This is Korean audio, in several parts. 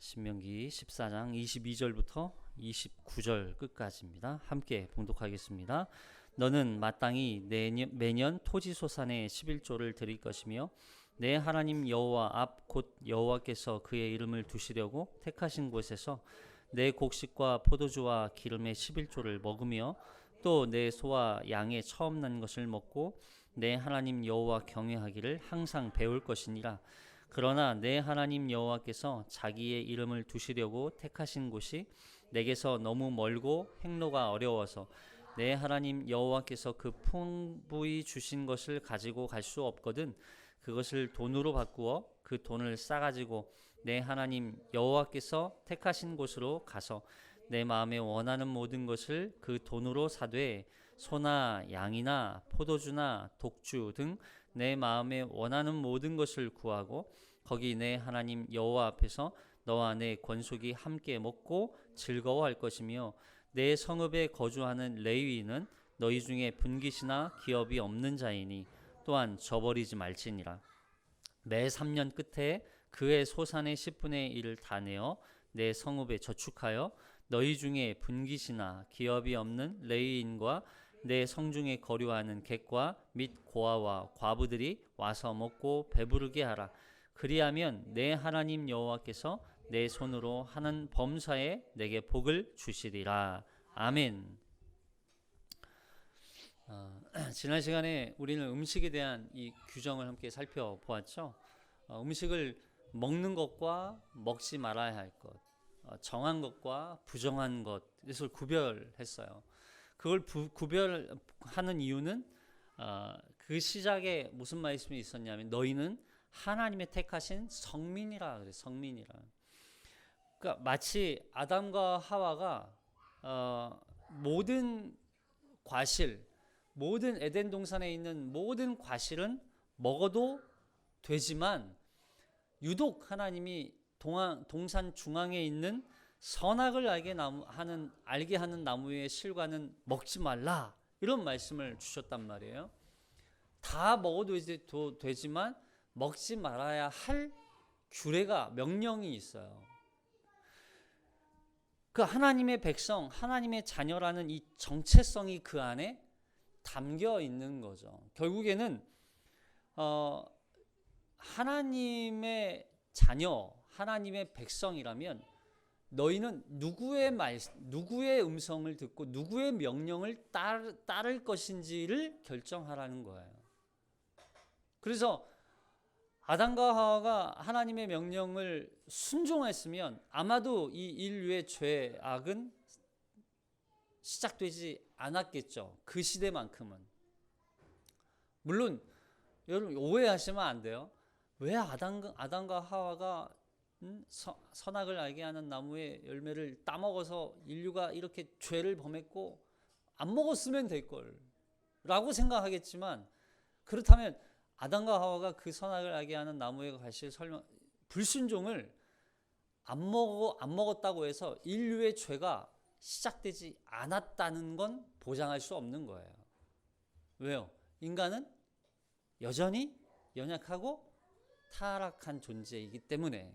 신명기 14장 22절부터 29절 끝까지입니다. 함께 봉독하겠습니다. 너는 마땅히 매년 토지소산의 11조를 드릴 것이며 내 하나님 여호와 앞 곧 여호와께서 그의 이름을 두시려고 택하신 곳에서 내 곡식과 포도주와 기름의 11조를 먹으며 또 내 소와 양의 처음 난 것을 먹고 내 하나님 여호와 경외하기를 항상 배울 것이니라. 그러나 내 하나님 여호와께서 자기의 이름을 두시려고 택하신 곳이 내게서 너무 멀고 행로가 어려워서 내 하나님 여호와께서 그 풍부히 주신 것을 가지고 갈 수 없거든 그것을 돈으로 바꾸어 그 돈을 싸가지고 내 하나님 여호와께서 택하신 곳으로 가서 내 마음에 원하는 모든 것을 그 돈으로 사되 소나 양이나 포도주나 독주 등 내 마음에 원하는 모든 것을 구하고 거기 내 하나님 여호와 앞에서 너와 내 권속이 함께 먹고 즐거워할 것이며 내 성읍에 거주하는 레위인은 너희 중에 분깃이나 기업이 없는 자이니 또한 저버리지 말지니라. 매 3년 끝에 그의 소산의 10분의 1을 다 내어 내 성읍에 저축하여 너희 중에 분깃이나 기업이 없는 레위인과 내 성중에 거류하는 객과 및 고아와 과부들이 와서 먹고 배부르게 하라. 그리하면 내 하나님 여호와께서 내 손으로 하는 범사에 내게 복을 주시리라. 아멘. 지난 시간에 우리는 음식에 대한 이 규정을 함께 살펴보았죠. 음식을 먹는 것과 먹지 말아야 할 것, 정한 것과 부정한 것을 구별했어요. 그걸 구별하는 이유는 그 시작에 무슨 말씀이 있었냐면 너희는 하나님의 택하신 성민이라 그래. 성민이라. 그러니까 마치 아담과 하와가 모든 과실, 모든 에덴 동산에 있는 모든 과실은 먹어도 되지만 유독 하나님이 동산 중앙에 있는 선악을 알게 하는 나무의 실과는 먹지 말라 이런 말씀을 주셨단 말이에요. 다 먹어도 되지만 먹지 말아야 할 규례가 명령이 있어요. 그 하나님의 백성, 하나님의 자녀라는 이 정체성이 그 안에 담겨 있는 거죠. 결국에는 하나님의 자녀, 하나님의 백성이라면 너희는 누구의 음성을 듣고 누구의 명령을 따를 것인지를 결정하라는 거예요. 그래서 아담과 하와가 하나님의 명령을 순종했으면 아마도 이 인류의 죄악은 시작되지 않았겠죠. 그 시대만큼은. 물론 여러분 오해하시면 안 돼요. 왜 아담과 하와가 선악을 알게 하는 나무의 열매를 따먹어서 인류가 이렇게 죄를 범했고 안 먹었으면 될걸 라고 생각하겠지만, 그렇다면 아담과 하와가 그 선악을 알게 하는 나무의 과실 불순종을 안 먹었다고 해서 인류의 죄가 시작되지 않았다는 건 보장할 수 없는 거예요. 왜요? 인간은 여전히 연약하고 타락한 존재이기 때문에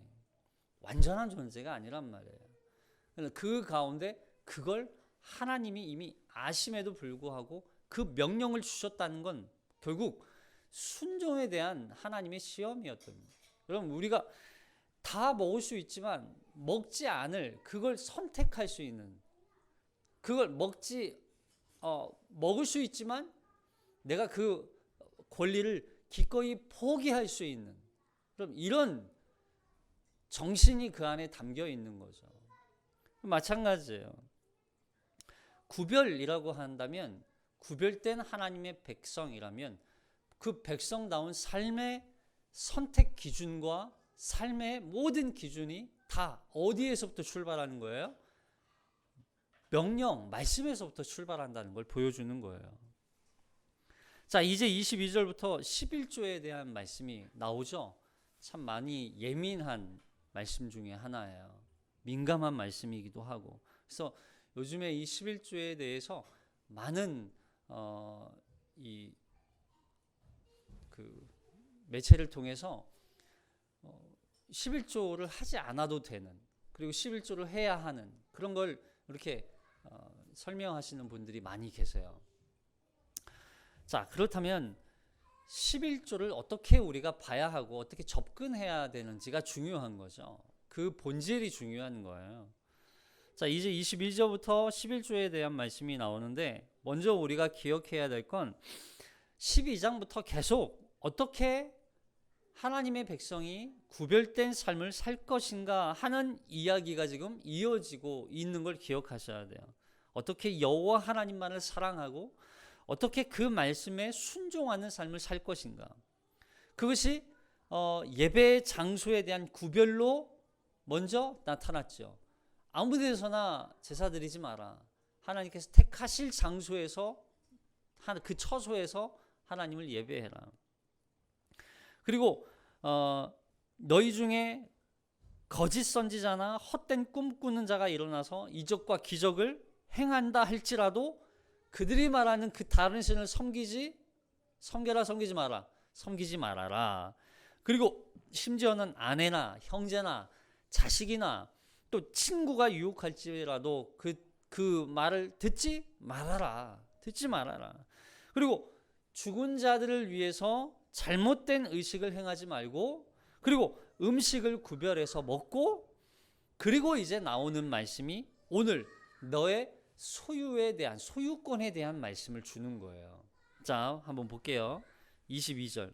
완전한 존재가 아니란 말이에요. 그 가운데 그걸 하나님이 이미 아심에도 불구하고 그 명령을 주셨다는 건 결국 순종에 대한 하나님의 시험이었던 거예요. 여러분 우리가 다 먹을 수 있지만 먹지 않을, 그걸 선택할 수 있는, 그걸 먹을 수 있지만 내가 그 권리를 기꺼이 포기할 수 있는, 그럼 이런 정신이 그 안에 담겨 있는 거죠. 마찬가지예요. 구별이라고 한다면 구별된 하나님의 백성이라면 그 백성다운 삶의 선택 기준과 삶의 모든 기준이 다 어디에서부터 출발하는 거예요? 명령, 말씀에서부터 출발한다는 걸 보여주는 거예요. 자, 이제 22절부터 11조에 대한 말씀이 나오죠. 참 많이 예민한 말씀 중에 하나예요. 민감한 말씀이기도 하고. 그래서 요즘에 이 11조에 대해서 많은 매체를 통해서 11조를 하지 않아도 되는, 그리고 11조를 해야 하는 그런 걸 이렇게 설명하시는 분들이 많이 계세요. 자, 그렇다면 11조를 어떻게 우리가 봐야 하고 어떻게 접근해야 되는지가 중요한 거죠. 그 본질이 중요한 거예요. 자, 이제 22절부터 11조에 대한 말씀이 나오는데 먼저 우리가 기억해야 될 건 12장부터 계속 어떻게 하나님의 백성이 구별된 삶을 살 것인가 하는 이야기가 지금 이어지고 있는 걸 기억하셔야 돼요. 어떻게 여호와 하나님만을 사랑하고 어떻게 그 말씀에 순종하는 삶을 살 것인가. 그것이 예배 장소에 대한 구별로 먼저 나타났죠. 아무 데서나 제사 드리지 마라. 하나님께서 택하실 장소에서 그 처소에서 하나님을 예배해라. 그리고 너희 중에 거짓 선지자나 헛된 꿈 꾸는 자가 일어나서 이적과 기적을 행한다 할지라도 그들이 말하는 그 다른 신을 섬기지 말아라. 그리고 심지어는 아내나 형제나 자식이나 또 친구가 유혹할지라도 그 말을 듣지 말아라. 그리고 죽은 자들을 위해서 잘못된 의식을 행하지 말고, 그리고 음식을 구별해서 먹고, 그리고 이제 나오는 말씀이 오늘 너의 소유권에 대한 말씀을 주는 거예요. 자, 한번 볼게요. 22절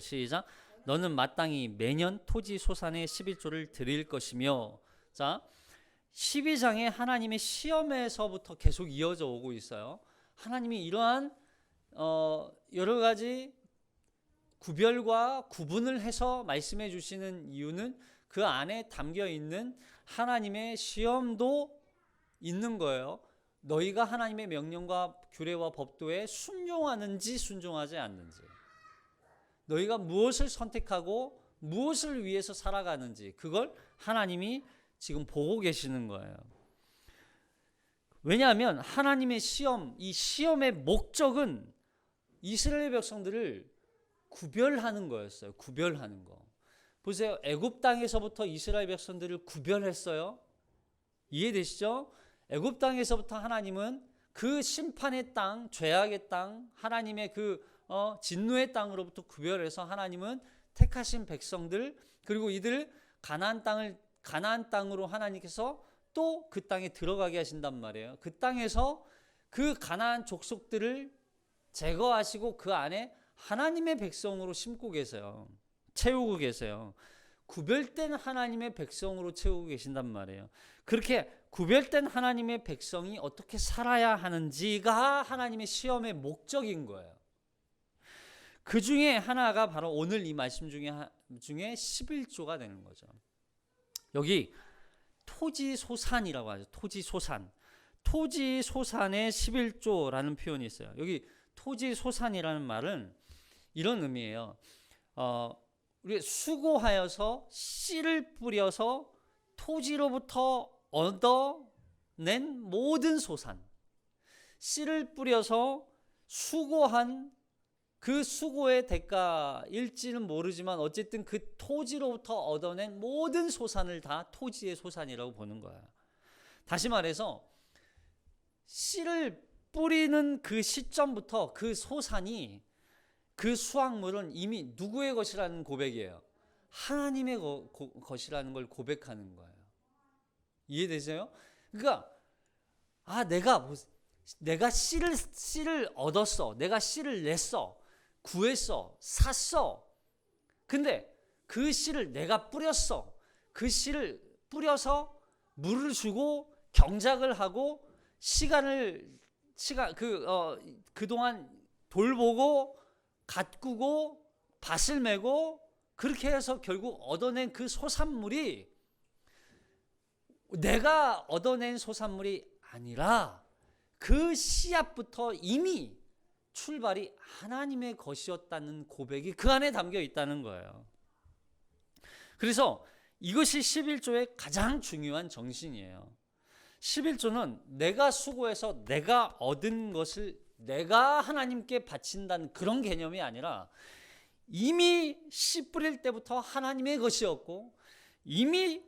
시작. 너는 마땅히 매년 토지 소산의 11조를 드릴 것이며. 자, 12장에 하나님의 시험에서부터 계속 이어져 오고 있어요. 하나님이 이러한 여러 가지 구별과 구분을 해서 말씀해 주시는 이유는 그 안에 담겨 있는 하나님의 시험도 있는 거예요. 너희가 하나님의 명령과 규례와 법도에 순종하는지 순종하지 않는지, 너희가 무엇을 선택하고 무엇을 위해서 살아가는지, 그걸 하나님이 지금 보고 계시는 거예요. 왜냐하면 하나님의 시험, 이 시험의 목적은 이스라엘 백성들을 구별하는 거였어요. 구별하는 거. 보세요. 애굽 땅에서부터 이스라엘 백성들을 구별했어요. 이해되시죠? 애굽 땅에서부터 하나님은 그 심판의 땅, 죄악의 땅, 하나님의 그 진노의 땅으로부터 구별해서 하나님은 택하신 백성들, 그리고 이들 가나안 땅으로 하나님께서 또 그 땅에 들어가게 하신단 말이에요. 그 땅에서 그 가나안 족속들을 제거하시고 그 안에 하나님의 백성으로 심고 계세요. 채우고 계세요. 구별된 하나님의 백성으로 채우고 계신단 말이에요. 그렇게 구별된 하나님의 백성이 어떻게 살아야 하는지가 하나님의 시험의 목적인 거예요. 그 중에 하나가 바로 오늘 이 말씀 중에 11조가 되는 거죠. 여기 토지소산이라고 하죠. 토지소산의 11조라는 표현이 있어요. 여기 토지소산이라는 말은 이런 의미예요. 우리 수고하여서 씨를 뿌려서 토지로부터 얻어낸 모든 소산, 씨를 뿌려서 수고한 그 수고의 대가일지는 모르지만 어쨌든 그 토지로부터 얻어낸 모든 소산을 다 토지의 소산이라고 보는 거야. 다시 말해서 씨를 뿌리는 그 시점부터 그 소산이, 그 수확물은 이미 누구의 것이라는 고백이에요. 하나님의 것이라는 걸 고백하는 거예요. 이해되세요? 그러니까 내가 씨를 얻었어. 내가 씨를 냈어. 구했어. 샀어. 근데 그 씨를 내가 뿌렸어. 그 씨를 뿌려서 물을 주고 경작을 하고 그동안 돌보고 가꾸고 밭을 메고 그렇게 해서 결국 얻어낸 그 소산물이 내가 얻어낸 소산물이 아니라 그 씨앗부터 이미 출발이 하나님의 것이었다는 고백이 그 안에 담겨 있다는 거예요. 그래서 이것이 11조의 가장 중요한 정신이에요. 11조는 내가 수고해서 내가 얻은 것을 내가 하나님께 바친다는 그런 개념이 아니라 이미 씨 뿌릴 때부터 하나님의 것이었고 이미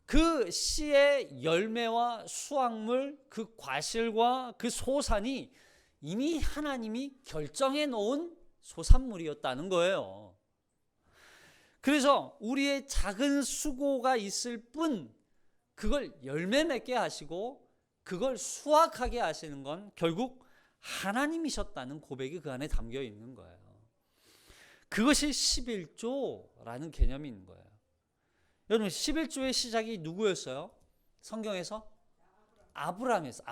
그 씨의 열매와 수확물, 그 과실과 그 소산이 이미 하나님이 결정해 놓은 소산물이었다는 거예요. 그래서 우리의 작은 수고가 있을 뿐 그걸 열매 맺게 하시고 그걸 수확하게 하시는 건 결국 하나님이셨다는 고백이 그 안에 담겨 있는 거예요. 그것이 11조라는 개념이 있는 거예요. 여러분 11조의 시작이 누구였어요? 성경에서 아브람이었어요.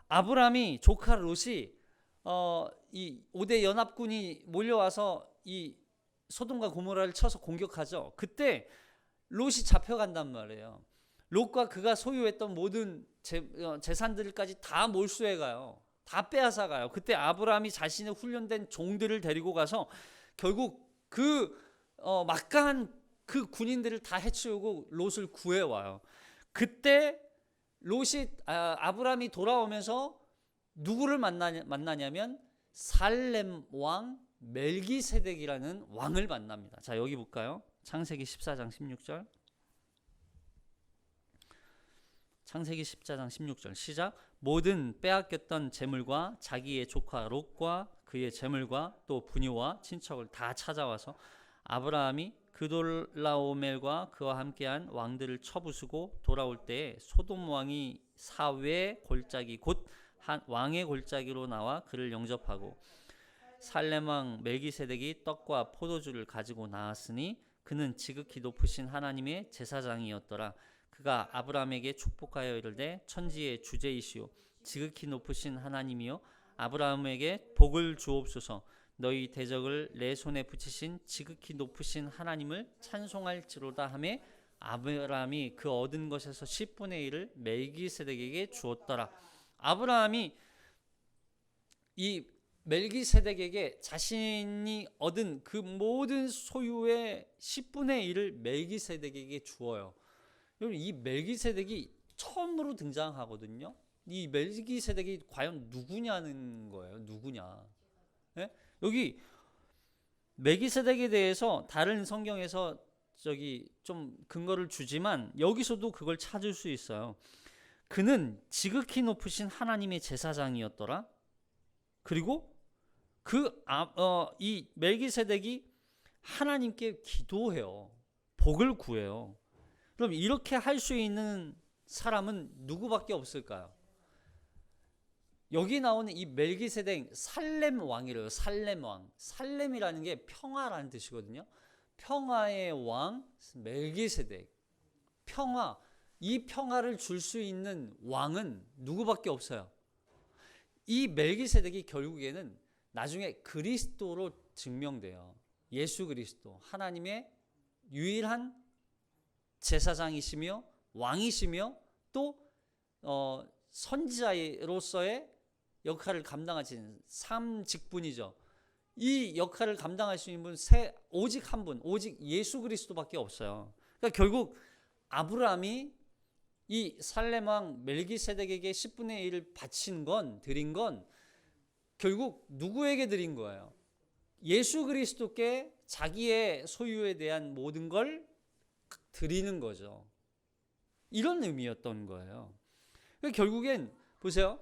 아브람이 조카 롯이 이 5대 연합군이 몰려와서 이 소돔과 고모라를 쳐서 공격하죠. 그때 롯이 잡혀간단 말이에요. 롯과 그가 소유했던 모든 재산들까지 다 몰수해 가요. 다 빼앗아 가요. 그때 아브라함이 자신의 훈련된 종들을 데리고 가서 결국 그 막강한 그 군인들을 다 해치우고 롯을 구해 와요. 그때 롯이 아브라함이 돌아오면서 누구를 만나냐면 살렘 왕 멜기세덱이라는 왕을 만납니다. 자, 여기 볼까요? 창세기 14장 16절. 창세기 14장 16절 시작. 모든 빼앗겼던 재물과 자기의 조카 롯과 그의 재물과 또 부녀와 친척을 다 찾아와서 아브라함이 그돌라오멜과 그와 함께한 왕들을 쳐부수고 돌아올 때에 소돔 왕이 사외 골짜기 곧 한 왕의 골짜기로 나와 그를 영접하고 살렘 왕 멜기세덱이 떡과 포도주를 가지고 나왔으니 그는 지극히 높으신 하나님의 제사장이었더라. 그가 아브라함에게 축복하여 이르되 천지의 주제이시오 지극히 높으신 하나님이여 아브라함에게 복을 주옵소서. 너희 대적을 내 손에 붙이신 지극히 높으신 하나님을 찬송할지로다 하며 아브라함이 그 얻은 것에서 10분의 1을 멜기세덱에게 주었더라. 아브라함이 이 멜기세덱에게 자신이 얻은 그 모든 소유의 10분의 1을 멜기세덱에게 주어요. 여러분 이 멜기세덱이 처음으로 등장하거든요. 이 멜기세덱이 과연 누구냐는 거예요. 누구냐? 네? 여기 멜기세덱에 대해서 다른 성경에서 좀 근거를 주지만 여기서도 그걸 찾을 수 있어요. 그는 지극히 높으신 하나님의 제사장이었더라. 그리고 이 멜기세덱이 하나님께 기도해요. 복을 구해요. 그럼 이렇게 할 수 있는 사람은 누구밖에 없을까요? 여기 나오는 이 멜기세덱 살렘 왕이래요. 살렘 왕. 살렘이라는 게 평화라는 뜻이거든요. 평화의 왕 멜기세덱. 평화. 이 평화를 줄 수 있는 왕은 누구밖에 없어요. 이 멜기세덱이 결국에는 나중에 그리스도로 증명돼요. 예수 그리스도. 하나님의 유일한 제사장이시며 왕이시며 또 선지자로서의 역할을 감당하시는 삼직분이죠. 이 역할을 감당할 수 있는 분 오직 한 분, 오직 예수 그리스도밖에 없어요. 그러니까 결국 아브라함이 이 살렘 왕 멜기세덱에게 10분의 1을 드린 건 결국 누구에게 드린 거예요? 예수 그리스도께 자기의 소유에 대한 모든 걸 드리는 거죠. 이런 의미였던 거예요. 결국엔 보세요.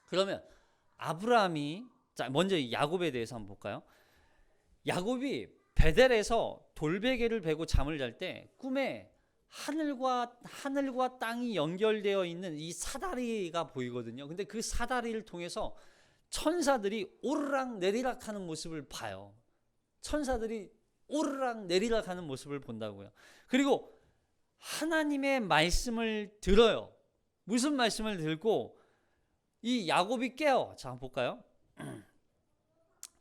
그러면 아브라함이 먼저 야곱에 대해서 한번 볼까요? 야곱이 베델에서 돌베개를 베고 잠을 잘 때 꿈에 하늘과 땅이 연결되어 있는 이 사다리가 보이거든요. 근데 그 사다리를 통해서 천사들이 오르락 내리락 하는 모습을 봐요. 천사들이 오르락 내리락 하는 모습을 본다고요. 그리고 하나님의 말씀을 들어요. 무슨 말씀을 듣고 이 야곱이 깨요. 자, 한번 볼까요?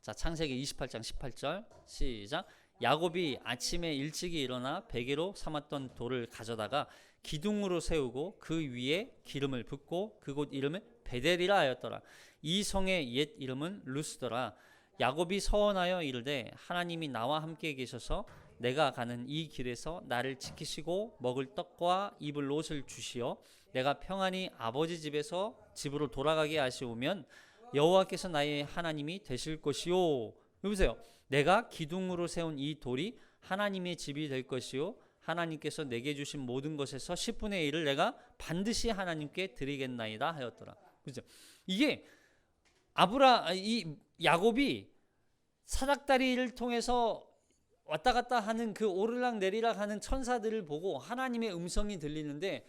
자, 창세기 28장 18절 시작. 야곱이 아침에 일찍이 일어나 베개로 삼았던 돌을 가져다가 기둥으로 세우고 그 위에 기름을 붓고 그곳 이름을 베델이라 하였더라. 이 성의 옛 이름은 루스더라. 야곱이 서원하여 이르되 하나님이 나와 함께 계셔서 내가 가는 이 길에서 나를 지키시고 먹을 떡과 입을 옷을 주시어 내가 평안히 아버지 집으로 돌아가게 하시오면 여호와께서 나의 하나님이 되실 것이요. 여보세요. 내가 기둥으로 세운 이 돌이 하나님의 집이 될 것이요 하나님께서 내게 주신 모든 것에서 10분의 1을 내가 반드시 하나님께 드리겠나이다 하였더라. 그죠? 이게 이 야곱이 사닥다리를 통해서 왔다 갔다 하는 그 오르락 내리락 하는 천사들을 보고 하나님의 음성이 들리는데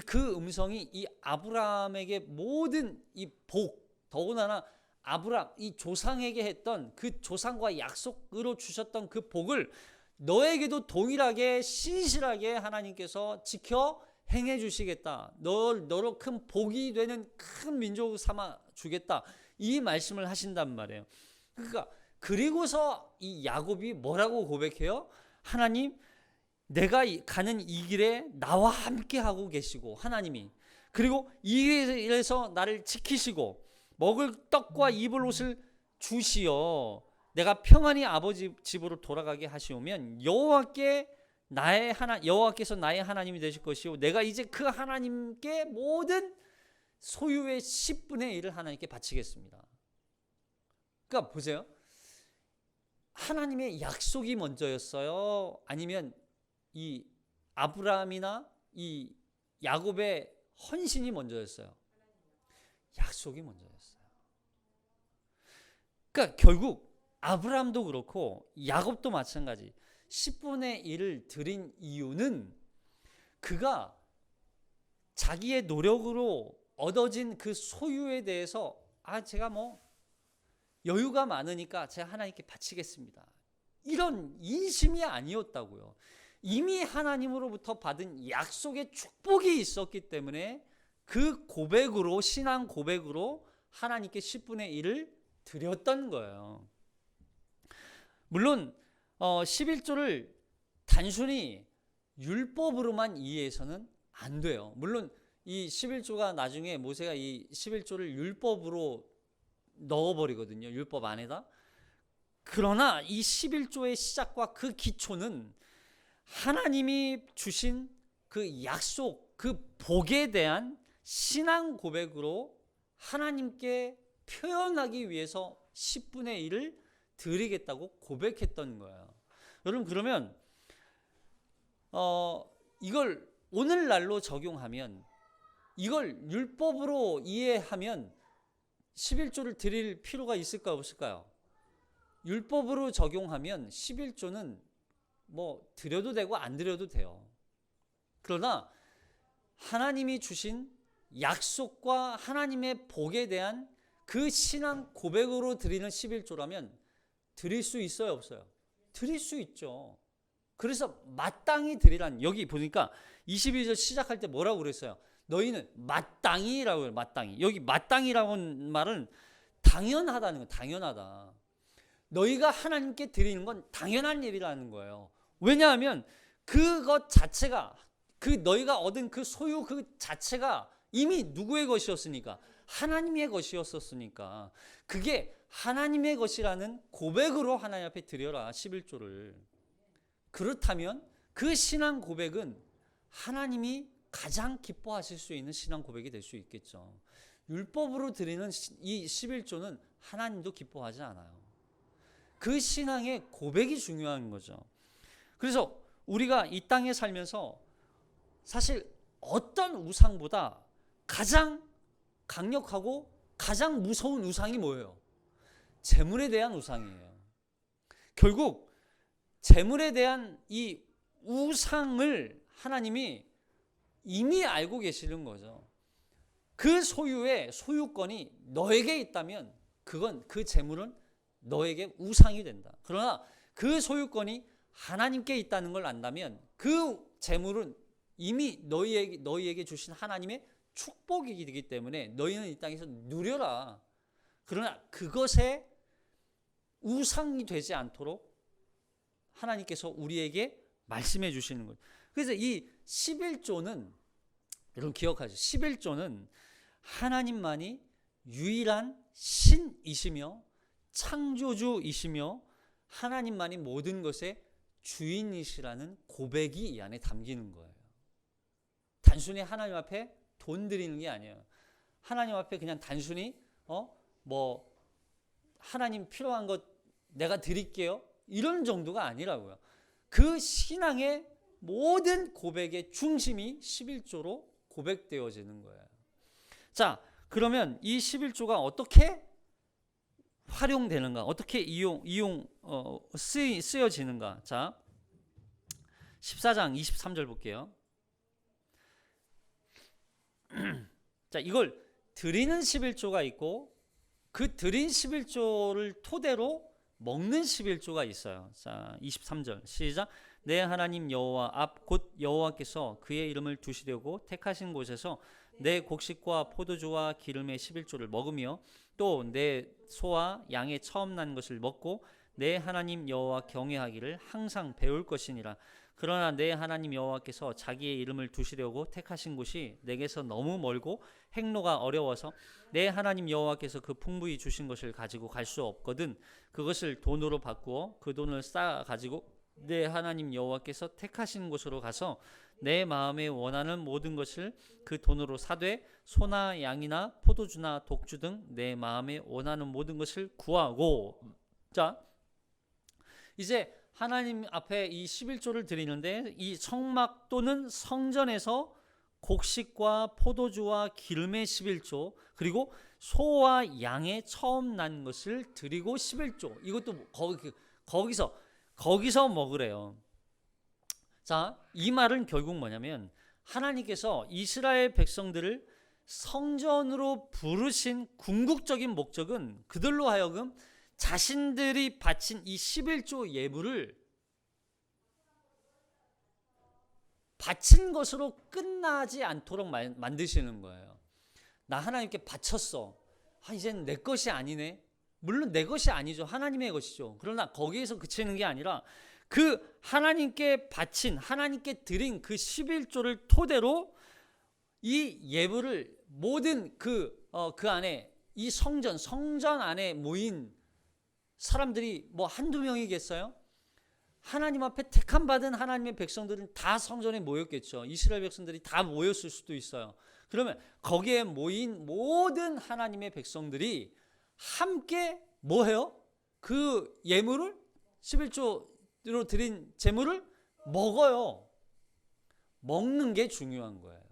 그 음성이 이 아브라함에게 모든 이 복, 더군다나 아브라함 이 조상에게 했던 그 조상과 약속으로 주셨던 그 복을 너에게도 동일하게 신실하게 하나님께서 지켜 행해 주시겠다. 너로 큰 복이 되는 큰 민족 삼아 주겠다. 이 말씀을 하신단 말이에요. 그러니까 그리고서 이 야곱이 뭐라고 고백해요? 하나님, 내가 가는 이 길에 나와 함께 하고 계시고 하나님이, 그리고 이 길에서 나를 지키시고 먹을 떡과 입을 옷을 주시어 내가 평안히 아버지 집으로 돌아가게 하시오면 여호와께서 나의 하나님이 되실 것이요 내가 이제 그 하나님께 모든 소유의 10분의 1을 하나님께 바치겠습니다. 그러니까 보세요. 하나님의 약속이 먼저였어요? 아니면 이 아브라함이나 이 야곱의 헌신이 먼저였어요? 약속이 먼저였어요. 그러니까 결국 아브라함도 그렇고 야곱도 마찬가지 10분의 1을 드린 이유는 그가 자기의 노력으로 얻어진 그 소유에 대해서 제가 여유가 많으니까 제가 하나님께 바치겠습니다. 이런 인심이 아니었다고요. 이미 하나님으로부터 받은 약속의 축복이 있었기 때문에 그 고백으로, 신앙 고백으로 하나님께 10분의 1을 드렸던 거예요. 물론 11조를 단순히 율법으로만 이해해서는 안 돼요. 물론 이 11조가 나중에 모세가 이 11조를 율법으로 넣어버리거든요. 율법 안에다. 그러나 이 11조의 시작과 그 기초는 하나님이 주신 그 약속, 그 복에 대한 신앙 고백으로 하나님께 표현하기 위해서 10분의 1을 드리겠다고 고백했던 거예요. 여러분, 그러면 이걸 오늘날로 적용하면, 이걸 율법으로 이해하면 11조를 드릴 필요가 있을까 없을까요? 율법으로 적용하면 11조는 드려도 되고 안 드려도 돼요. 그러나 하나님이 주신 약속과 하나님의 복에 대한 그 신앙 고백으로 드리는 11조라면 드릴 수 있어요, 없어요? 드릴 수 있죠. 그래서 마땅히 드리란, 여기 보니까 22절 시작할 때 뭐라고 그랬어요? 너희는 마땅히라고 해요. 마땅히. 여기 마땅히라는 말은 당연하다는 거예요. 당연하다. 너희가 하나님께 드리는 건 당연한 일이라는 거예요. 왜냐하면 그것 자체가, 그 너희가 얻은 그 소유 그 자체가 이미 누구의 것이었으니까? 하나님의 것이었었으니까. 그게 하나님의 것이라는 고백으로 하나님 앞에 드려라, 11조를. 그렇다면 그 신앙 고백은 하나님이 가장 기뻐하실 수 있는 신앙 고백이 될 수 있겠죠. 율법으로 드리는 이 11조는 하나님도 기뻐하지 않아요. 그 신앙의 고백이 중요한 거죠. 그래서 우리가 이 땅에 살면서 사실 어떤 우상보다 가장 강력하고 가장 무서운 우상이 뭐예요? 재물에 대한 우상이에요. 결국 재물에 대한 이 우상을 하나님이 이미 알고 계시는 거죠. 그 소유의 소유권이 너에게 있다면 그 재물은 너에게 우상이 된다. 그러나 그 소유권이 하나님께 있다는 걸 안다면 그 재물은 이미 너희에게 주신 하나님의 축복이기 때문에 너희는 이 땅에서 누려라. 그러나 그것에 우상이 되지 않도록 하나님께서 우리에게 말씀해 주시는 거예요. 그래서 이 11조는, 여러분 기억하죠? 11조는 하나님만이 유일한 신이시며 창조주이시며 하나님만이 모든 것의 주인이시라는 고백이 이 안에 담기는 거예요. 단순히 하나님 앞에 돈 드리는 게 아니에요. 하나님 앞에 그냥 단순히 하나님 필요한 것 내가 드릴게요, 이런 정도가 아니라고요. 그 신앙의 모든 고백의 중심이 11조로 고백되어지는 거예요. 자, 그러면 이 11조가 어떻게 활용되는가? 어떻게 쓰여지는가? 자, 14장 23절 볼게요. 자, 이걸 드리는 11조가 있고 그 드린 11조를 토대로 먹는 11조가 있어요. 자, 23절 시작. 내 하나님 여호와 앞 곧 여호와께서 그의 이름을 두시려고 택하신 곳에서 내 곡식과 포도주와 기름의 11조를 먹으며 또 내 소와 양의 처음 난 것을 먹고 내 하나님 여호와 경외하기를 항상 배울 것이니라. 그러나 내 하나님 여호와께서 자기의 이름을 두시려고 택하신 곳이 내게서 너무 멀고 행로가 어려워서 내 하나님 여호와께서 그 풍부히 주신 것을 가지고 갈 수 없거든 그것을 돈으로 바꾸어 그 돈을 쌓아 가지고 내 하나님 여호와께서 택하신 곳으로 가서 내 마음에 원하는 모든 것을 그 돈으로 사되 소나 양이나 포도주나 독주 등 내 마음에 원하는 모든 것을 구하고. 자, 이제 하나님 앞에 이 11조를 드리는데 이 성막 또는 성전에서 곡식과 포도주와 기름의 11조 그리고 소와 양의 처음 난 것을 드리고 11조 이것도 거기서 먹으래요. 자, 이 말은 결국 뭐냐면 하나님께서 이스라엘 백성들을 성전으로 부르신 궁극적인 목적은 그들로 하여금 자신들이 바친 이 11조 예물을 바친 것으로 끝나지 않도록 만드시는 거예요. 나 하나님께 바쳤어. 이제는 내 것이 아니네. 물론 내 것이 아니죠. 하나님의 것이죠. 그러나 거기에서 그치는 게 아니라 그 하나님께 바친 하나님께 드린 그 11조를 토대로 이 예물을 모든 그 안에 이 성전 안에 모인 사람들이 뭐 한두 명이겠어요? 하나님 앞에 택함 받은 하나님의 백성들은 다 성전에 모였겠죠. 이스라엘 백성들이 다 모였을 수도 있어요. 그러면 거기에 모인 모든 하나님의 백성들이 함께 뭐 해요? 그 예물을 11조로 드린 제물을 먹어요. 먹는 게 중요한 거예요.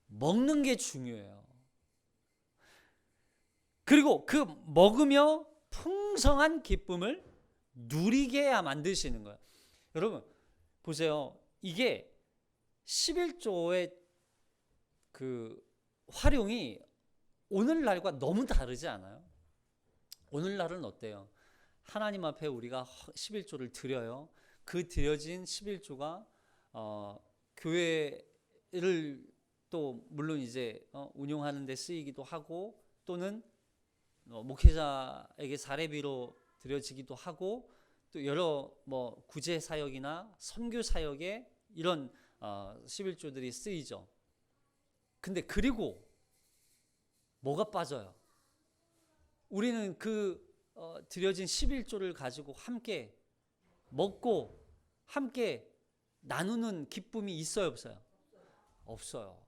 먹는 게 중요해요. 그리고 그 먹으며 풍성한 기쁨을 누리게 만드시는 거예요. 여러분 보세요. 이게 11조의 그 활용이 오늘날과 너무 다르지 않아요? 오늘날은 어때요? 하나님 앞에 우리가 11조를 드려요. 그 드려진 11조가 교회를 또 물론 이제 운영하는 데 쓰이기도 하고 또는 목회자에게 사례비로 드려지기도 하고 또 여러 뭐 구제 사역이나 선교 사역에 이런 11조들이 쓰이죠. 근데 그리고 뭐가 빠져요? 우리는 그 드려진 11조를 가지고 함께 먹고 함께 나누는 기쁨이 있어요, 없어요? 없어요.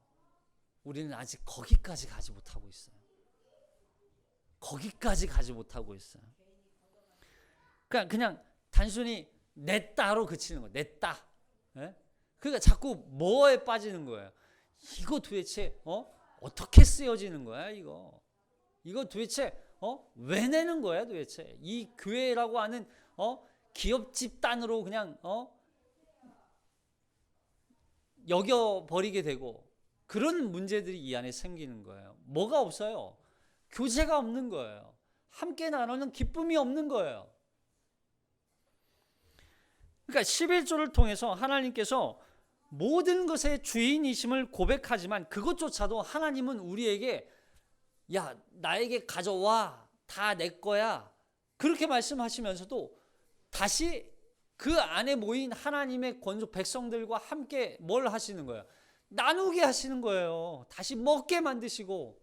우리는 아직 거기까지 가지 못하고 있어요. 거기까지 가지 못하고 있어요. 그러니까 그냥 단순히 냈다로 그치는 거예요. 냈다. 예? 그러니까 자꾸 뭐에 빠지는 거예요. 이거 도대체 어떻게 쓰여지는 거야, 이거? 이거 도대체 왜 내는 거야, 도대체? 이 교회라고 하는 기업 집단으로 그냥 여겨 버리게 되고 그런 문제들이 이 안에 생기는 거예요. 뭐가 없어요? 교제가 없는 거예요. 함께 나누는 기쁨이 없는 거예요. 그러니까 11조를 통해서 하나님께서 모든 것의 주인이심을 고백하지만 그것조차도 하나님은 우리에게 야, 나에게 가져와. 다 내 거야. 그렇게 말씀하시면서도 다시 그 안에 모인 하나님의 권속 백성들과 함께 뭘 하시는 거예요? 나누게 하시는 거예요. 다시 먹게 만드시고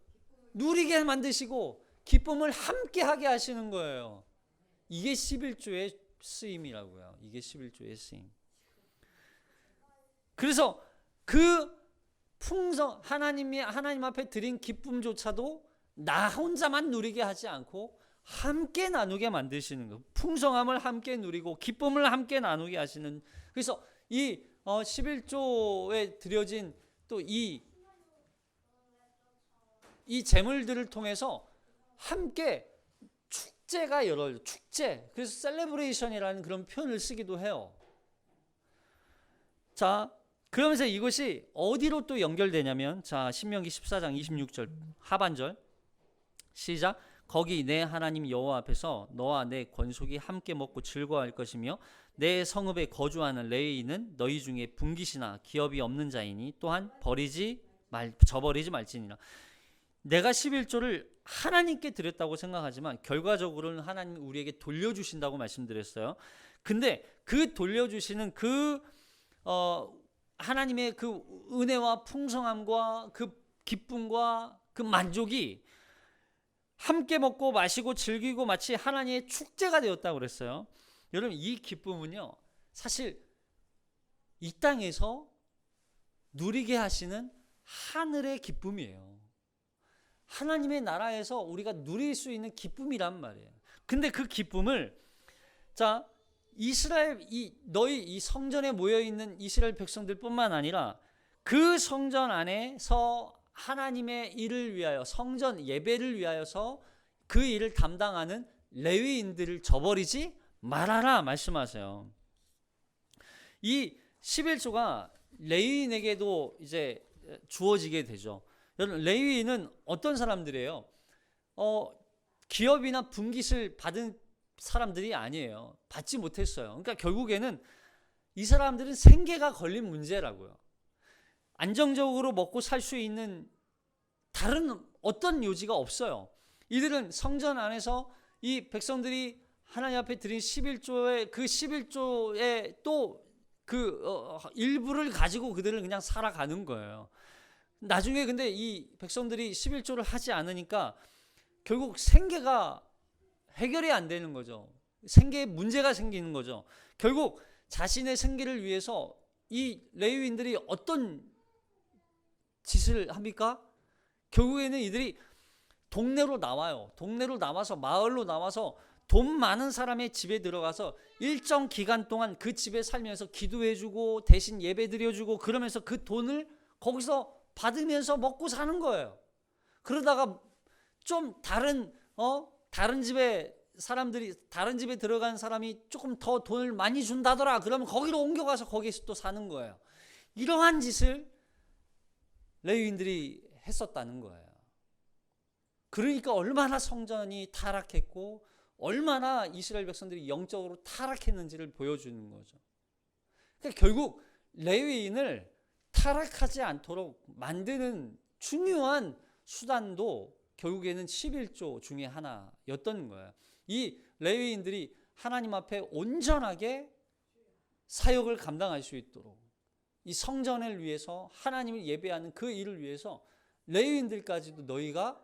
누리게 만드시고 기쁨을 함께 하게 하시는 거예요. 이게 11조의 쓰임이라고요. 이게 11조의 쓰임. 그래서 그 하나님 앞에 드린 기쁨조차도 나 혼자만 누리게 하지 않고 함께 나누게 만드시는 거. 풍성함을 함께 누리고 기쁨을 함께 나누게 하시는. 그래서 이 11조에 드려진 또 이 재물들을 통해서 함께 축제가 열어요. 축제. 그래서 셀레브레이션이라는 그런 표현을 쓰기도 해요. 자, 그러면서 이것이 어디로 또 연결되냐면, 자, 신명기 14장 26절 하반절 시작. 거기 내 하나님 여호와 앞에서 너와 내 권속이 함께 먹고 즐거워할 것이며 내 성읍에 거주하는 레위인은 너희 중에 분깃이나 기업이 없는 자이니 또한 저버리지 말지니라. 내가 11조를 하나님께 드렸다고 생각하지만 결과적으로는 하나님 우리에게 돌려주신다고 말씀드렸어요. 근데 그 돌려주시는 하나님의 그 은혜와 풍성함과 그 기쁨과 그 만족이 함께 먹고 마시고 즐기고 마치 하나님의 축제가 되었다고 그랬어요. 여러분, 이 기쁨은요, 사실 이 땅에서 누리게 하시는 하늘의 기쁨이에요. 하나님의 나라에서 우리가 누릴 수 있는 기쁨이란 말이에요. 근데 그 기쁨을, 자, 너희 이 성전에 모여 있는 이스라엘 백성들뿐만 아니라 그 성전 안에서 하나님의 일을 위하여, 성전 예배를 위하여서 그 일을 담당하는 레위인들을 저버리지 말아라 말씀하세요. 이 11조가 레위인에게도 이제 주어지게 되죠. 여러분, 레위인은 어떤 사람들이에요? 기업이나 분깃을 받은 사람들이 아니에요. 받지 못했어요. 그러니까 결국에는 이 사람들은 생계가 걸린 문제라고요. 안정적으로 먹고 살 수 있는 다른 어떤 요지가 없어요. 이들은 성전 안에서 이 백성들이 하나님 앞에 드린 11조의 그 11조의 또 일부를 가지고 그들은 그냥 살아가는 거예요. 나중에 근데 이 백성들이 11조를 하지 않으니까 결국 생계가 해결이 안 되는 거죠. 생계에 문제가 생기는 거죠. 결국 자신의 생계를 위해서 이 레위인들이 어떤 짓을 합니까? 결국에는 이들이 동네로 나와요. 동네로 나와서, 마을로 나와서 돈 많은 사람의 집에 들어가서 일정 기간 동안 그 집에 살면서 기도해주고 대신 예배 드려주고 그러면서 그 돈을 거기서 받으면서 먹고 사는 거예요. 그러다가 좀 다른 집에 들어간 사람이 조금 더 돈을 많이 준다더라. 그러면 거기로 옮겨가서 거기에서 또 사는 거예요. 이러한 짓을 레위인들이 했었다는 거예요. 그러니까 얼마나 성전이 타락했고 얼마나 이스라엘 백성들이 영적으로 타락했는지를 보여주는 거죠. 그러니까 결국 레위인을 타락하지 않도록 만드는 중요한 수단도 결국에는 11조 중에 하나였던 거예요. 이 레위인들이 하나님 앞에 온전하게 사역을 감당할 수 있도록, 이 성전을 위해서 하나님을 예배하는 그 일을 위해서 레위인들까지도 너희가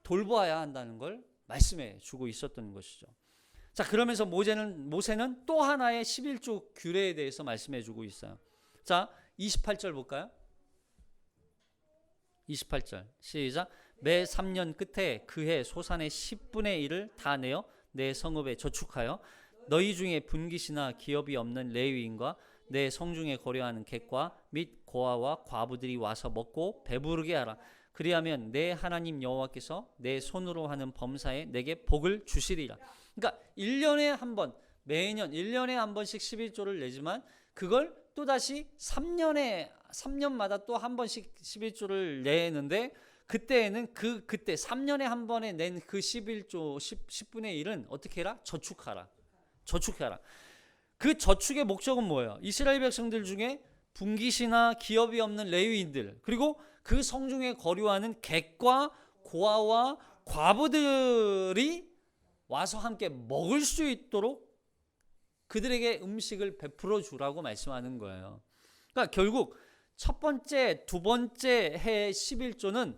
돌보아야 한다는 걸 말씀해 주고 있었던 것이죠. 자, 그러면서 모세는 또 하나의 11조 규례에 대해서 말씀해 주고 있어요. 자, 28절 볼까요? 28절 시작. 매 3년 끝에 그해 소산의 10분의 1을 다 내어 내 성읍에 저축하여 너희 중에 분깃이나 기업이 없는 레위인과 내 성중에 거류하는 객과 및 고아와 과부들이 와서 먹고 배부르게 하라. 그리하면 내 하나님 여호와께서 내 손으로 하는 범사에 내게 복을 주시리라. 그러니까 1년에 한 번, 매년 1년에 한 번씩 11조를 내지만 그걸 또다시 3년마다 또 한 번씩 11조를 내는데, 그때에는 그때 3년에 한 번에 낸 그 11조 10분의 1은 어떻게 해라? 저축하라. 그 저축의 목적은 뭐예요? 이스라엘 백성들 중에 분깃이나 기업이 없는 레위인들, 그리고 그 성중에 거류하는 객과 고아와 과부들이 와서 함께 먹을 수 있도록 그들에게 음식을 베풀어 주라고 말씀하는 거예요. 그러니까 결국 첫 번째, 두 번째 해 11조는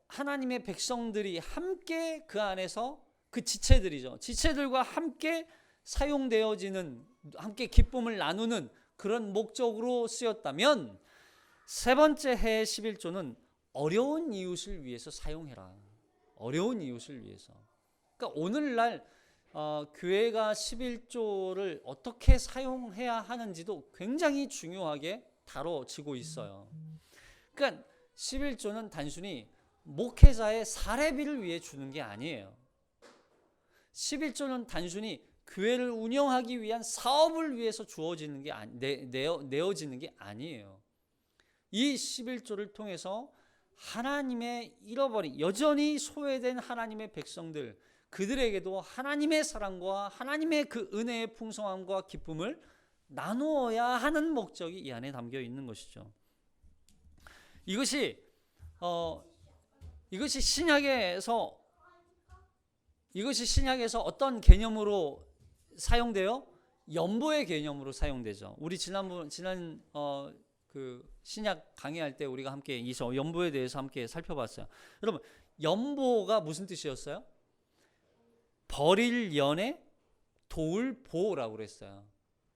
하나님의 백성들이 함께 그 안에서 그 지체들이죠. 지체들과 함께 사용되어지는, 함께 기쁨을 나누는 그런 목적으로 쓰였다면, 세 번째 해 11조는 어려운 이웃을 위해서 사용해라. 어려운 이웃을 위해서. 그러니까 오늘날 교회가 11조를 어떻게 사용해야 하는지도 굉장히 중요하게 다뤄지고 있어요. 그러니까 11조는 단순히 목회자의 사례비를 위해 주는 게 아니에요. 11조는 단순히 교회를 운영하기 위한 사업을 위해서 주어지는 게 내어지는 게 아니에요. 이 11조를 통해서 하나님의 잃어버린 여전히 소외된 하나님의 백성들, 그들에게도 하나님의 사랑과 하나님의 그 은혜의 풍성함과 기쁨을 나누어야 하는 목적이 이 안에 담겨 있는 것이죠. 이것이 신약에서 어떤 개념으로 사용돼요? 연보의 개념으로 사용되죠. 우리 지난 그 신약 강의할 때 우리가 함께 이 연보에 대해서 함께 살펴봤어요. 여러분, 연보가 무슨 뜻이었어요? 버릴 연에 도울 보라고 그랬어요.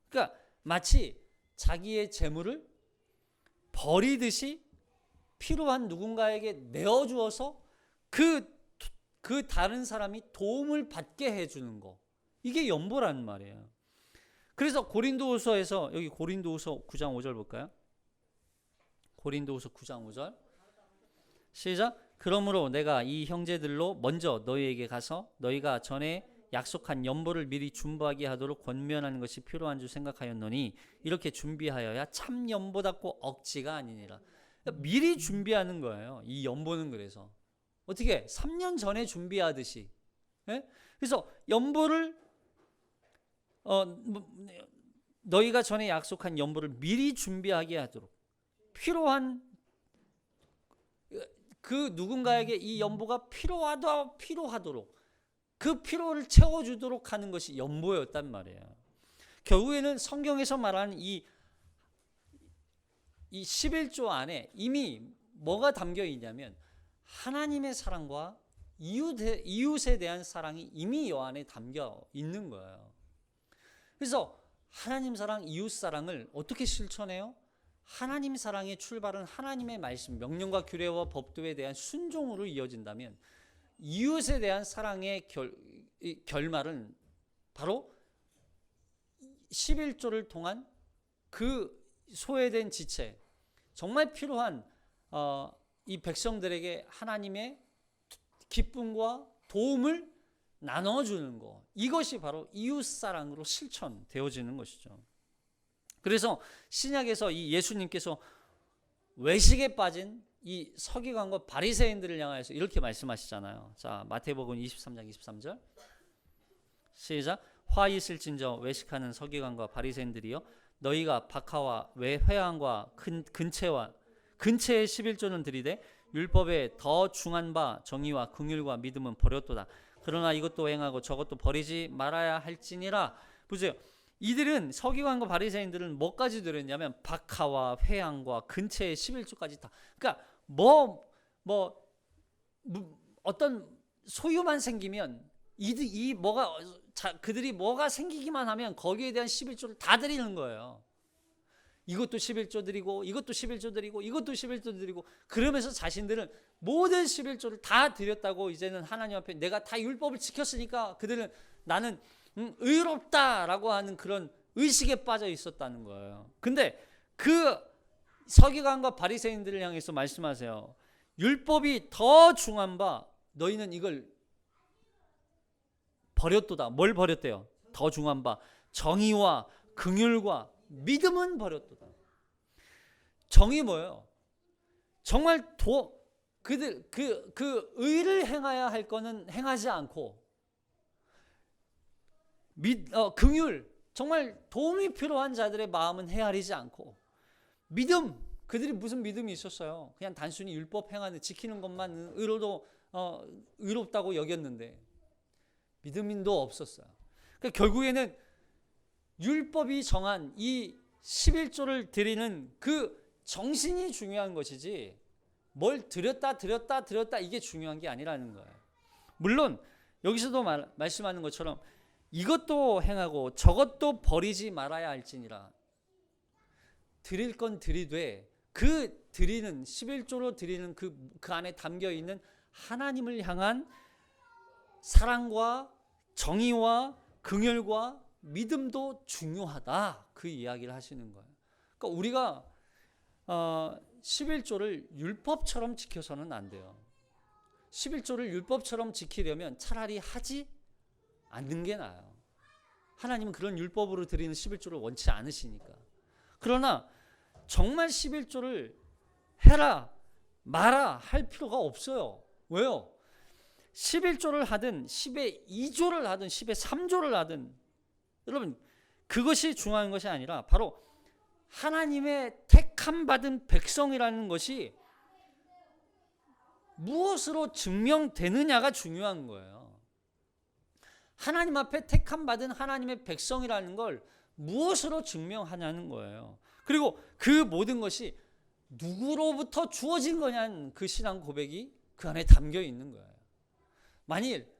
그러니까 마치 자기의 재물을 버리듯이 필요한 누군가에게 내어주어서 그 다른 사람이 도움을 받게 해주는 거, 이게 연보라는 말이에요. 그래서 고린도후서에서, 여기 고린도후서 9장 5절 볼까요? 고린도후서 9장 5절 시작. 그러므로 내가 이 형제들로 먼저 너희에게 가서 너희가 전에 약속한 연보를 미리 준비하게 하도록 권면하는 것이 필요한 줄 생각하였노니 이렇게 준비하여야 참 연보답고 억지가 아니니라. 그러니까 미리 준비하는 거예요. 이 연보는 그래서 어떻게 3년 전에 준비하듯이. 예? 그래서 연보를 너희가 전에 약속한 연보를 미리 준비하게 하도록, 필요한 그 누군가에게 이 연보가 필요하도록 그 필요를 채워주도록 하는 것이 연보였단 말이에요. 결국에는 성경에서 말하는 이 11조 안에 이미 뭐가 담겨 있냐면 하나님의 사랑과 이웃에 대한 사랑이 이미 이 안에 담겨 있는 거예요. 그래서 하나님 사랑, 이웃 사랑을 어떻게 실천해요? 하나님 사랑의 출발은 하나님의 말씀, 명령과 규례와 법도에 대한 순종으로 이어진다면 이웃에 대한 사랑의 결말은 바로 11조를 통한 그 소외된 지체, 정말 필요한 이 백성들에게 하나님의 기쁨과 도움을 나눠주는 것, 이것이 바로 이웃사랑으로 실천되어지는 것이죠. 그래서 신약에서 이 예수님께서 외식에 빠진 이 서기관과 바리새인들을 향하여서 이렇게 말씀하시잖아요. 자, 마태복음 23장 23절 시작. 화 있을진저 외식하는 서기관과 바리새인들이여, 너희가 박하와 회당과 근체의 11조는 드리되 율법에 더 중한 바 정의와 긍휼과 믿음은 버렸도다. 그러나 이것도 행하고 저것도 버리지 말아야 할지니라. 보세요. 이들은, 서기관과 바리새인들은 뭐까지 들었냐면 박하와 회당과 근체의 11조까지 다. 그러니까 어떤 소유만 생기면 그들이 뭐가 생기기만 하면 거기에 대한 11조를 다 드리는 거예요. 이것도 11조 드리고 이것도 11조 드리고 이것도 11조 드리고, 그러면서 자신들은 모든 11조를 다 드렸다고 이제는 하나님 앞에 내가 다 율법을 지켰으니까 그들은 나는 의롭다라고 하는 그런 의식에 빠져 있었다는 거예요. 근데 그 서기관과 바리새인들을 향해서 말씀하세요. 율법이 더 중한 바 너희는 이걸 버렸도다. 뭘 버렸대요? 더 중한 바 정의와 긍휼과 믿음은 버렸도다. 정의 뭐예요? 정말 그들 그 의를 행해야 할 거는 행하지 않고, 긍휼, 정말 도움이 필요한 자들의 마음은 헤아리지 않고, 믿음, 그들이 무슨 믿음이 있었어요? 그냥 단순히 율법 행하는, 지키는 것만 의롭다고 여겼는데 믿음도 없었어요. 그러니까 결국에는 율법이 정한 이 11조를 드리는 그 정신이 중요한 것이지 뭘 드렸다 이게 중요한 게 아니라는 거예요. 물론 여기서도 말씀하는 것처럼 이것도 행하고 저것도 버리지 말아야 할지니라. 드릴 건 드리되 그 드리는 11조로 드리는 그 안에 담겨 있는 하나님을 향한 사랑과 정의와 긍휼과 믿음도 중요하다. 그 이야기를 하시는 거예요. 그러니까 우리가 11조를 율법처럼 지켜서는 안 돼요. 11조를 율법처럼 지키려면 차라리 하지 않는 게 나아요. 하나님은 그런 율법으로 드리는 11조를 원치 않으시니까. 그러나 정말 11조를 해라 마라 할 필요가 없어요. 왜요? 11조를 하든 10의 2조를 하든 10의 3조를 하든 여러분 그것이 중요한 것이 아니라 바로 하나님의 택함 받은 백성이라는 것이 무엇으로 증명되느냐가 중요한 거예요. 하나님 앞에 택함 받은 하나님의 백성이라는 걸 무엇으로 증명하냐는 거예요. 그리고 그 모든 것이 누구로부터 주어진 거냐는 그 신앙 고백이 그 안에 담겨 있는 거예요. 만일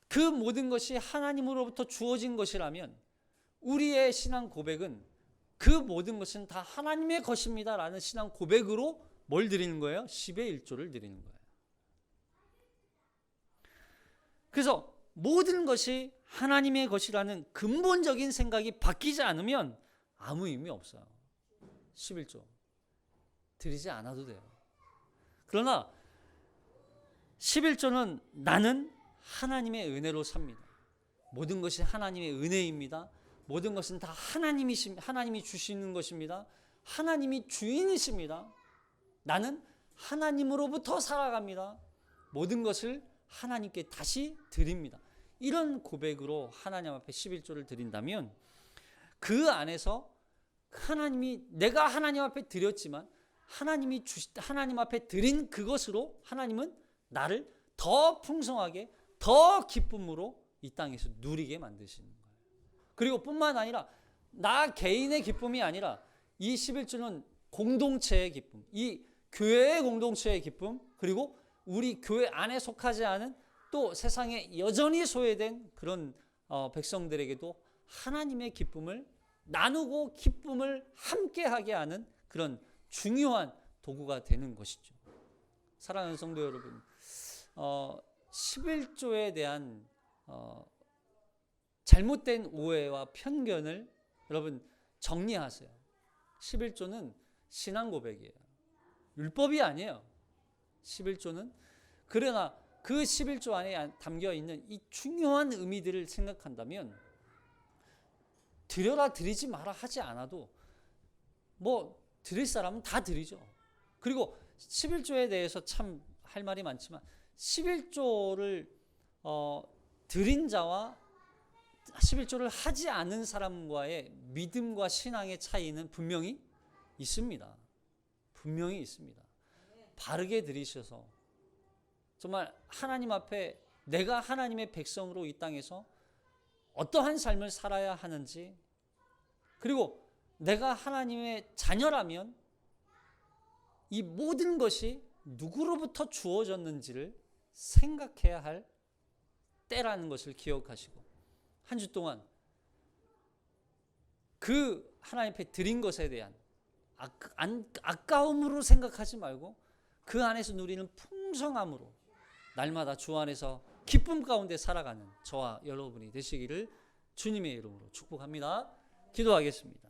그 모든 것이 하나님으로부터 주어진 것이라면 우리의 신앙 고백은 그 모든 것은 다 하나님의 것입니다 라는 신앙 고백으로 뭘 드리는 거예요? 10의 1조를 드리는 거예요. 그래서 모든 것이 하나님의 것이라는 근본적인 생각이 바뀌지 않으면 아무 의미 없어요. 11조 드리지 않아도 돼요. 그러나 11조는 나는 하나님의 은혜로 삽니다. 모든 것이 하나님의 은혜입니다. 모든 것은 다 하나님이 주시는 것입니다. 하나님이 주인이십니다. 나는 하나님으로부터 살아갑니다. 모든 것을 하나님께 다시 드립니다. 이런 고백으로 하나님 앞에 11조를 드린다면 그 안에서 하나님이 내가 하나님 앞에 드렸지만 하나님 앞에 드린 그것으로 하나님은 나를 더 풍성하게 더 기쁨으로 이 땅에서 누리게 만드시는 거예요. 그리고 뿐만 아니라 나 개인의 기쁨이 아니라 이 11조는 공동체의 기쁨, 이 교회의 공동체의 기쁨, 그리고 우리 교회 안에 속하지 않은 또 세상에 여전히 소외된 그런 백성들에게도 하나님의 기쁨을 나누고 기쁨을 함께하게 하는 그런 중요한 도구가 되는 것이죠. 사랑하는 성도 여러분, 11조에 대한 잘못된 오해와 편견을 여러분 정리하세요. 11조는 신앙 고백이에요. 율법이 아니에요. 11조는. 그러나 그 11조 안에 담겨 있는 이 중요한 의미들을 생각한다면 드려라 드리지 마라 하지 않아도 뭐 드릴 사람은 다 드리죠. 그리고 11조에 대해서 참 할 말이 많지만 11조를 드린 자와 11조를 하지 않은 사람과의 믿음과 신앙의 차이는 분명히 있습니다. 분명히 있습니다. 바르게 드리셔서 정말 하나님 앞에 내가 하나님의 백성으로 이 땅에서 어떠한 삶을 살아야 하는지, 그리고 내가 하나님의 자녀라면 이 모든 것이 누구로부터 주어졌는지를 생각해야 할 때라는 것을 기억하시고 한 주 동안 그 하나님 앞에 드린 것에 대한 아까움으로 생각하지 말고 그 안에서 누리는 풍성함으로 날마다 주 안에서 기쁨 가운데 살아가는 저와 여러분이 되시기를 주님의 이름으로 축복합니다. 기도하겠습니다.